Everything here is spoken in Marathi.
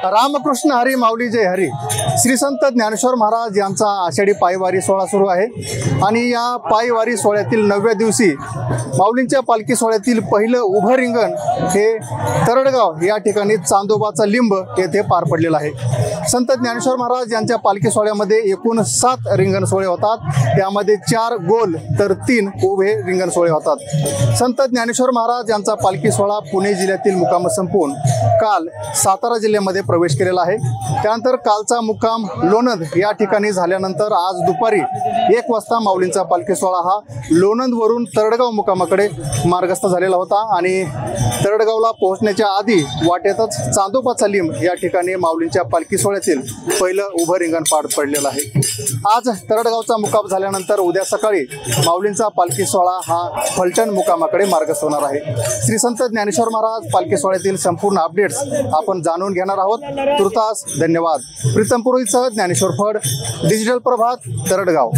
रामकृष्ण हरी माऊली जय हरी. श्री संत ज्ञानेश्वर महाराज यांचा आषाढी पायवारी सोहळा सुरू आहे आणि या पायवारी सोहळ्यातील 9व्या दिवशी माऊलींच्या पालखी सोहळ्यातील पहिलं उभं रिंगण हे तरडगाव या ठिकाणी चांदोबाचा लिंब येथे पार पडलेलं आहे. संत ज्ञानेश्वर महाराज यांच्या पालखी सोहळ्यामध्ये एकूण 7 रिंगण सोहळे होतात. त्यामध्ये 4 गोल तर 3 उभे रिंगण सोहळे होतात. संत ज्ञानेश्वर महाराज यांचा पालखी सोहळा पुणे जिल्ह्यातील मुक्काम संपवून काल सातारा जिल्ह्यामध्ये प्रवेश केलेला आहे. त्यानंतर कालचा मुक्काम लोणंद या ठिकाणी झाल्यानंतर आज दुपारी 1 वाजता माऊलींचा पालखी सोहळा हा लोणंदवरून तरडगाव मुक्कामाकडे मार्गस्थ झालेला होता आणि तरडगावला पोहोचण्याच्या आधी वाटेतच चांदोबाचा लिंब या ठिकाणी माऊलींच्या पालखी सोहळ्यातील पहिलं उभं रिंगण पार पडलेलं आहे. आज तरडगावचा मुक्काम झाल्यानंतर उद्या सकाळी माऊलींचा पालखी सोहळा हा फलटण मुक्कामाकडे मार्गस्थ होणार आहे. श्री संत ज्ञानेश्वर महाराज पालखी सोहळ्यातील संपूर्ण अपडेट्स आपण जाणून घेणार आहोत. तुर्तास धन्यवाद. प्रीतम पुरोहितसह ज्ञानेश्वर फड, डिजिटल प्रभात, तरडगाव.